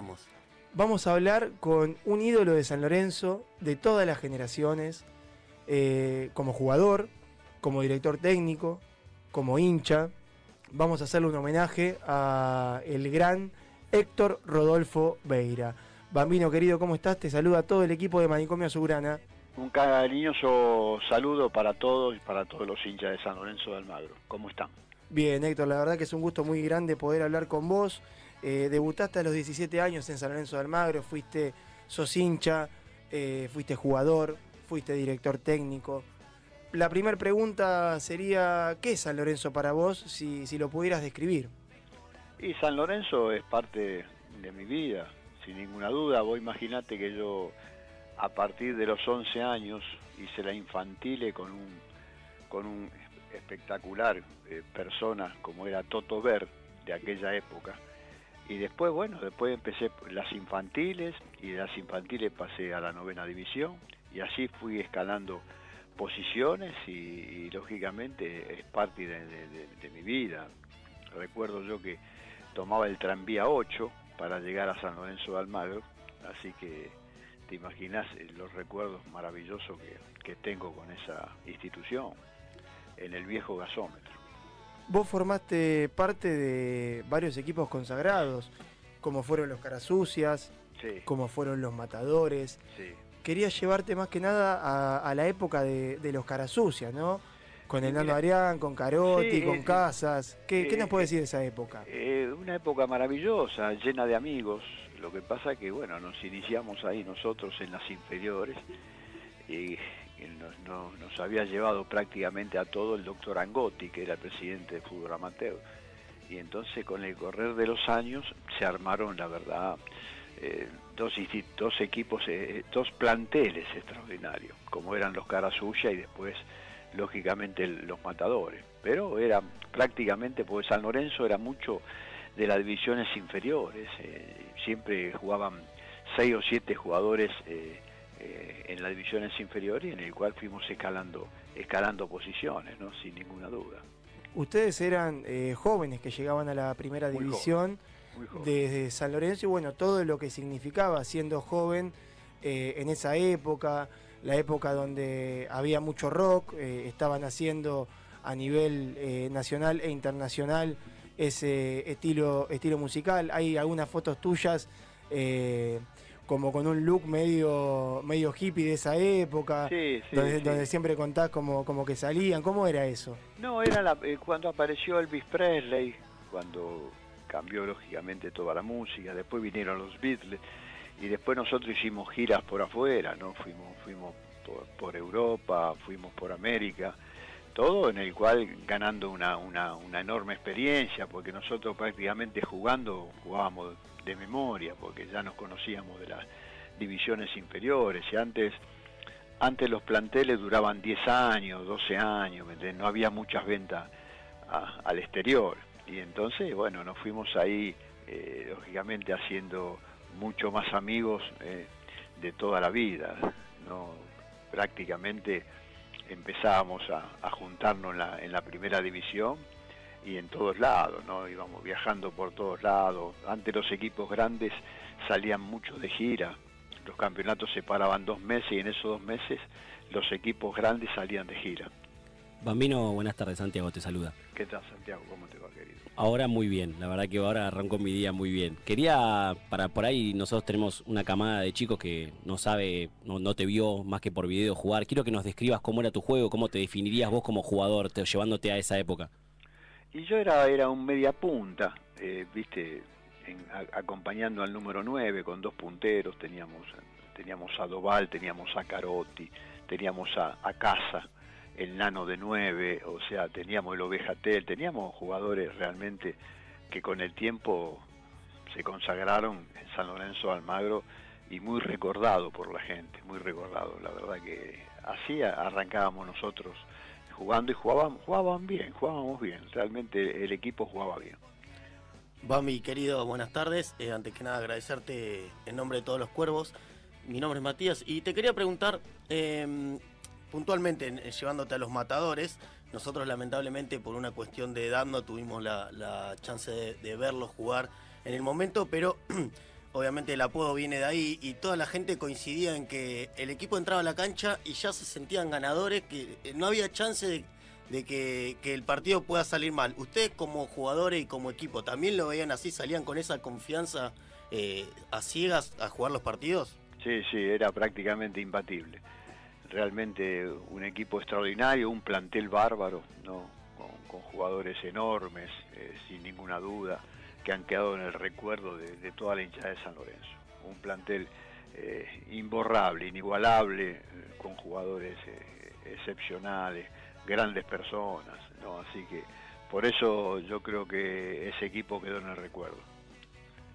vamos. Vamos a hablar con un ídolo de San Lorenzo, de todas las generaciones, como jugador, como director técnico, como hincha. Vamos a hacerle un homenaje a el gran Héctor Rodolfo Beira. Bambino querido, ¿cómo estás? Te saluda todo el equipo de Manicomio Azulgrana. Un cariñoso saludo para todos y para todos los hinchas de San Lorenzo de Almagro. ¿Cómo están? Bien, Héctor, la verdad que es un gusto muy grande poder hablar con vos. Debutaste a los 17 años en San Lorenzo de Almagro, sos hincha, fuiste jugador, fuiste director técnico. La primera pregunta sería, ¿qué es San Lorenzo para vos, si lo pudieras describir? Y San Lorenzo es parte de mi vida, sin ninguna duda. Vos imaginate que yo, a partir de los 11 años, hice la infantile con un espectacular persona como era Toto Ver, de aquella época. Y después, después empecé las infantiles, y de las infantiles pasé a la 9ª división, y así fui escalando posiciones y lógicamente es parte de mi vida. Recuerdo yo que tomaba el tranvía 8 para llegar a San Lorenzo de Almagro, así que te imaginas los recuerdos maravillosos que tengo con esa institución, en el viejo gasómetro. Vos formaste parte de varios equipos consagrados, como fueron los Carasucias, Sí. como fueron los Matadores. Sí. Quería llevarte más que nada a la época de los Carasucias, ¿no? Con el Nano Mira, Arián, con Carotti, sí, con Casas. ¿Qué nos puede decir de esa época? Una época maravillosa, llena de amigos. Lo que pasa es que, nos iniciamos ahí nosotros en las inferiores, y nos había llevado prácticamente a todo el doctor Angotti, que era el presidente de Fútbol Amateur. Y entonces, con el correr de los años, se armaron, la verdad, dos equipos, dos planteles extraordinarios, como eran los Carasucia y después, lógicamente, los Matadores. Pero era prácticamente, porque San Lorenzo era mucho de las divisiones inferiores, siempre jugaban 6 o 7 jugadores en las divisiones inferiores, en el cual fuimos escalando posiciones, ¿no? Sin ninguna duda. Ustedes eran jóvenes que llegaban a la primera división desde San Lorenzo, y todo lo que significaba siendo joven en esa época, la época donde había mucho rock, estaban haciendo a nivel nacional e internacional ese estilo musical. Hay algunas fotos tuyas como con un look medio hippie de esa época, sí, donde siempre contás como que salían. ¿Cómo era eso? No, era cuando apareció Elvis Presley, cuando cambió lógicamente toda la música. Después vinieron los Beatles, y después nosotros hicimos giras por afuera, ¿no? Fuimos por Europa, fuimos por América, todo en el cual ganando una enorme experiencia, porque nosotros prácticamente jugábamos de memoria, porque ya nos conocíamos de las divisiones inferiores, y antes los planteles duraban 10 años, 12 años, no había muchas ventas al exterior, y entonces, nos fuimos ahí, lógicamente haciendo mucho más amigos de toda la vida, ¿no? Prácticamente empezábamos a juntarnos en la primera división y en todos lados, ¿no? Íbamos viajando por todos lados. Antes los equipos grandes salían mucho de gira. Los campeonatos se paraban 2 meses, y en esos 2 meses los equipos grandes salían de gira. Bambino, buenas tardes, Santiago te saluda. ¿Qué tal, Santiago? ¿Cómo te va, querido? Ahora muy bien, la verdad que ahora arrancó mi día muy bien. Quería, por ahí nosotros tenemos una camada de chicos que no te vio más que por video jugar. Quiero que nos describas cómo era tu juego, cómo te definirías vos como jugador, llevándote a esa época. Y yo era un media punta, acompañando al número 9 con 2 punteros. Teníamos a Doval, teníamos a Carotti, teníamos a Casa, el Nano de 9, o sea, teníamos el Ovejatel, teníamos jugadores realmente que con el tiempo se consagraron en San Lorenzo de Almagro, y muy recordado por la gente, muy recordado. La verdad que así arrancábamos nosotros jugando, y jugábamos bien, realmente el equipo jugaba bien. Bambi, querido, buenas tardes. Antes que nada, agradecerte en nombre de todos los cuervos. Mi nombre es Matías y te quería preguntar, puntualmente, llevándote a los Matadores, nosotros lamentablemente por una cuestión de edad no tuvimos la chance de verlos jugar en el momento, pero obviamente el apodo viene de ahí, y toda la gente coincidía en que el equipo entraba a la cancha y ya se sentían ganadores, que no había chance de que el partido pueda salir mal. Ustedes como jugadores y como equipo, ¿también lo veían así? ¿Salían con esa confianza a ciegas a jugar los partidos? Sí, era prácticamente imbatible. Realmente un equipo extraordinario, un plantel bárbaro, ¿no? Con jugadores enormes, sin ninguna duda, que han quedado en el recuerdo de toda la hinchada de San Lorenzo. Un plantel imborrable, inigualable, con jugadores excepcionales, grandes personas, ¿no? Así que por eso yo creo que ese equipo quedó en el recuerdo.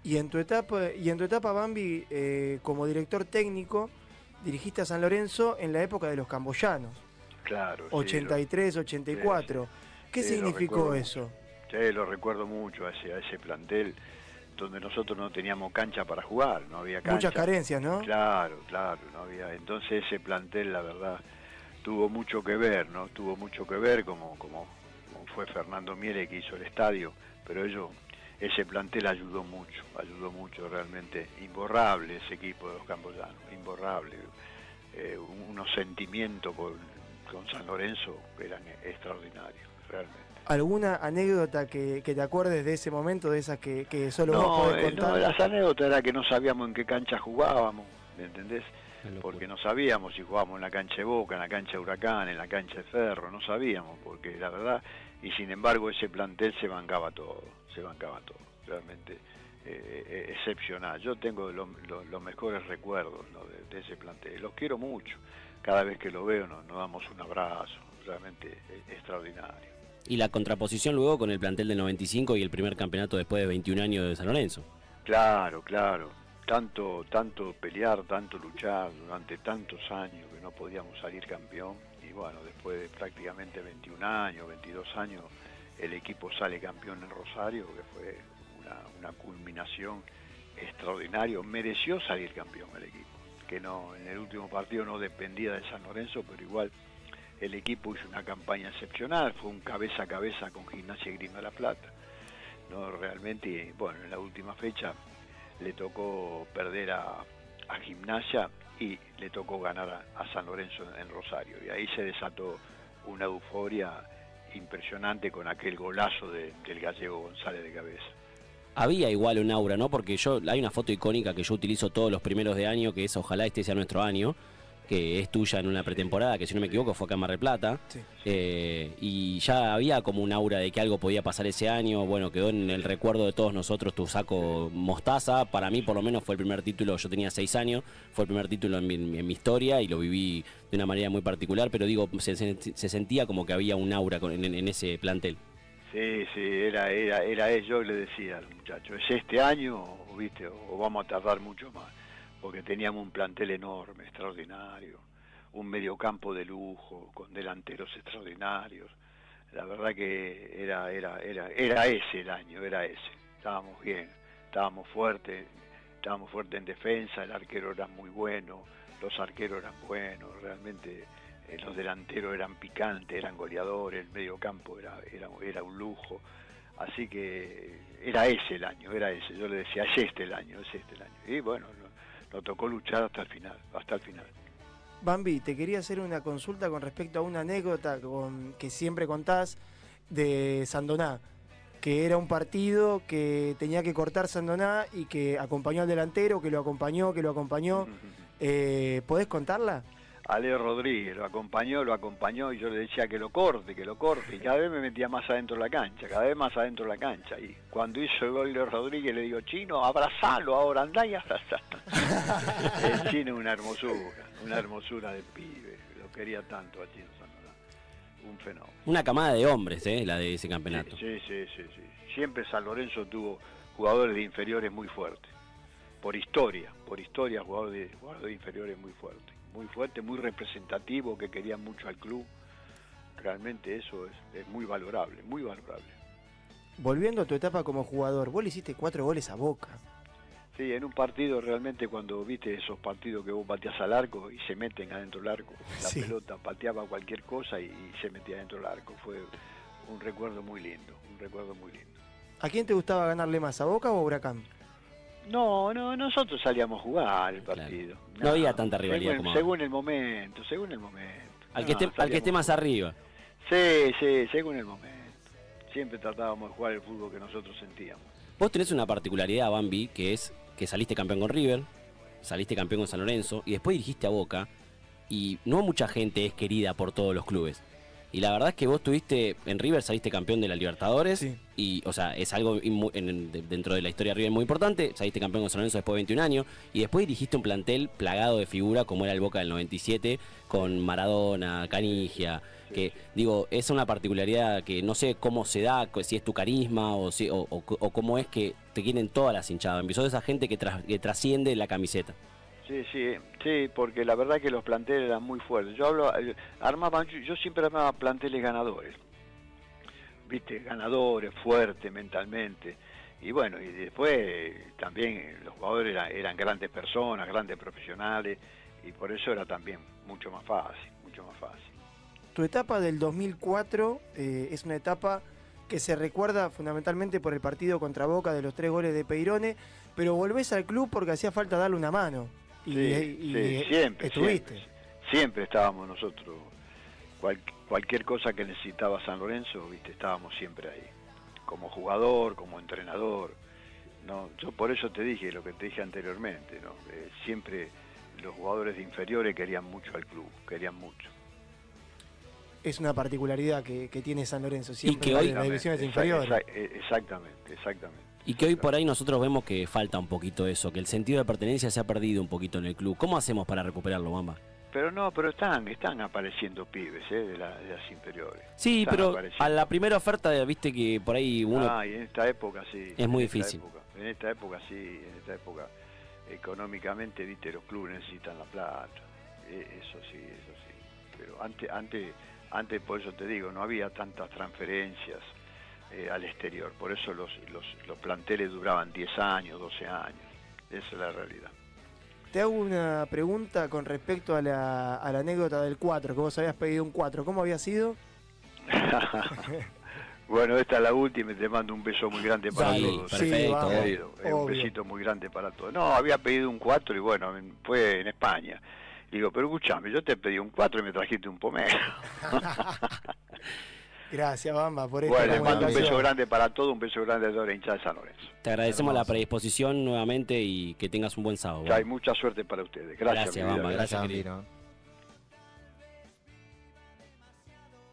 Y en tu etapa, Bambi, como director técnico, dirigiste a San Lorenzo en la época de los camboyanos. Claro. 83, 84. ¿Qué significó eso? Sí, lo recuerdo mucho a ese plantel, donde nosotros no teníamos cancha para jugar, no había cancha. Muchas carencias, ¿no? Claro, no había. Entonces ese plantel, la verdad, tuvo mucho que ver, ¿no? Tuvo mucho que ver, como fue Fernando Miele que hizo el estadio, pero ese plantel ayudó mucho, realmente imborrable ese equipo de los camboyanos, imborrable. Unos sentimientos con San Lorenzo eran extraordinarios, realmente. ¿Alguna anécdota que te acuerdes de ese momento, de esas que solo vos podés contar? No, las anécdotas era que no sabíamos en qué cancha jugábamos, ¿me entendés? Porque no sabíamos si jugábamos en la cancha de Boca, en la cancha de Huracán, en la cancha de Ferro, no sabíamos, porque la verdad, y sin embargo ese plantel se bancaba todo, realmente excepcional. Yo tengo los mejores recuerdos, ¿no? de ese plantel, los quiero mucho, cada vez que lo veo nos damos un abrazo, realmente extraordinario. Y la contraposición luego con el plantel del 95 y el primer campeonato después de 21 años de San Lorenzo. Claro. Tanto pelear, tanto luchar durante tantos años que no podíamos salir campeón. Y bueno, después de prácticamente 21 años, 22 años, el equipo sale campeón en Rosario, que fue una culminación extraordinaria. Mereció salir campeón el equipo, que no, en el último partido no dependía de San Lorenzo, pero igual el equipo hizo una campaña excepcional, fue un cabeza a cabeza con Gimnasia y Grima de la Plata, ¿no? Realmente, bueno, en la última fecha le tocó perder a Gimnasia y le tocó ganar a San Lorenzo en Rosario, y ahí se desató una euforia impresionante con aquel golazo del gallego González de cabeza. Había igual un aura, ¿no? Porque hay una foto icónica que yo utilizo todos los primeros de año, que es ojalá este sea nuestro año, que es tuya en una pretemporada, que si no me equivoco fue acá en Mar del Plata, sí. Y ya había como un aura de que algo podía pasar ese año. Bueno, quedó en el recuerdo de todos nosotros tu saco mostaza. Para mí por lo menos fue el primer título, yo tenía 6 años, fue el primer título en mi historia y lo viví de una manera muy particular, pero digo, se sentía como que había un aura en ese plantel. Sí, era eso. Yo le decía al muchacho, ¿es este año, viste, o vamos a tardar mucho más? Porque teníamos un plantel enorme, extraordinario, un mediocampo de lujo, con delanteros extraordinarios. La verdad que era ese el año, era ese. Estábamos bien, estábamos fuertes en defensa, el arquero era muy bueno, los arqueros eran buenos, realmente los delanteros eran picantes, eran goleadores, el mediocampo era un lujo. Así que era ese el año, yo le decía, es este el año. Y bueno, nos tocó luchar hasta el final. Bambi, te quería hacer una consulta con respecto a una anécdota que siempre contás de Sandoná, que era un partido que tenía que cortar Sandoná y que acompañó al delantero, que lo acompañó. ¿Podés contarla? Ale Rodríguez lo acompañó y yo le decía que lo corte, y cada vez me metía más adentro de la cancha, y cuando hizo el gol de Rodríguez le digo, Chino, abrazalo ahora, andá y abrazalo. El Chino una hermosura de pibe, lo quería tanto a Chino Sandoná, un fenómeno. Una camada de hombres, la de ese campeonato. Sí. Siempre San Lorenzo tuvo jugadores de inferiores muy fuertes, por historia, jugadores de inferiores muy fuertes. Muy fuerte, muy representativo, que querían mucho al club. Realmente eso es muy valorable. Volviendo a tu etapa como jugador, vos le hiciste 4 goles a Boca. Sí, en un partido realmente, cuando viste esos partidos que vos pateás al arco y se meten adentro del arco, la pelota pateaba cualquier cosa y se metía adentro del arco. Fue un recuerdo muy lindo. ¿A quién te gustaba ganarle más, a Boca o a Huracán? No, nosotros salíamos a jugar el Claro. partido. No había tanta rivalidad como ahora. según el momento. Al que esté más arriba. Sí, según el momento. Siempre tratábamos de jugar el fútbol que nosotros sentíamos. Vos tenés una particularidad, Bambi, que es que saliste campeón con River, saliste campeón con San Lorenzo y después dirigiste a Boca. Y no mucha gente es querida por todos los clubes. Y la verdad es que vos tuviste, en River saliste campeón de la Libertadores. Sí. Y, o sea, es algo dentro de la historia de River muy importante. Saliste campeón con San Lorenzo después de 21 años. Y después dirigiste un plantel plagado de figura como era el Boca del 97, con Maradona, Canigia. Que, digo, es una particularidad que no sé cómo se da, si es tu carisma o cómo es que te quieren todas las hinchadas. Sos de esa gente que trasciende la camiseta. Sí, porque la verdad que los planteles eran muy fuertes. Yo siempre armaba planteles ganadores, viste, ganadores, fuertes mentalmente. Y bueno, y después también los jugadores eran grandes personas, grandes profesionales, y por eso era también mucho más fácil. Tu etapa del 2004 es una etapa que se recuerda fundamentalmente por el partido contra Boca de los 3 goles de Peirone, pero volvés al club porque hacía falta darle una mano. Y siempre estuviste. Siempre estábamos nosotros. Cualquier cosa que necesitaba San Lorenzo, viste, estábamos siempre ahí. Como jugador, como entrenador. No, yo por eso te dije lo que te dije anteriormente, ¿no? Siempre los jugadores de inferiores querían mucho al club, querían mucho. Es una particularidad que tiene San Lorenzo, siempre que hoy- en las divisiones inferiores. Exactamente. Y que hoy por ahí nosotros vemos que falta un poquito eso, que el sentido de pertenencia se ha perdido un poquito en el club. ¿Cómo hacemos para recuperarlo, Bamba? Pero están apareciendo pibes de las inferiores. Sí, Están pero apareciendo. a la primera oferta, viste que por ahí uno... Y en esta época sí. Es muy en esta difícil. En esta época económicamente, viste, los clubes necesitan la plata. Eso sí. Pero antes, por eso te digo, no había tantas transferencias al exterior. Por eso los planteles duraban 10 años, 12 años. Esa es la realidad. Te hago una pregunta con respecto a la anécdota del 4, que vos habías pedido un 4. ¿Cómo había sido? Bueno, esta es la última y te mando un beso muy grande para Sí, todos. perfecto. vamos, Querido. Un obvio. besito muy grande para todos. No, había pedido un 4 y bueno, fue en España. Digo, pero escuchame, yo te pedí un 4 y me trajiste un pomelo. Gracias, Bamba, por esta Bueno, les mando un comunicación. beso grande para todos, un beso grande a toda la hinchada de San Lorenzo. Te agradecemos la predisposición nuevamente y que tengas un buen sábado. Hay mucha suerte para ustedes. Gracias, Gracias, mi vida. Bamba, gracias, Bambi, querido. ¿no?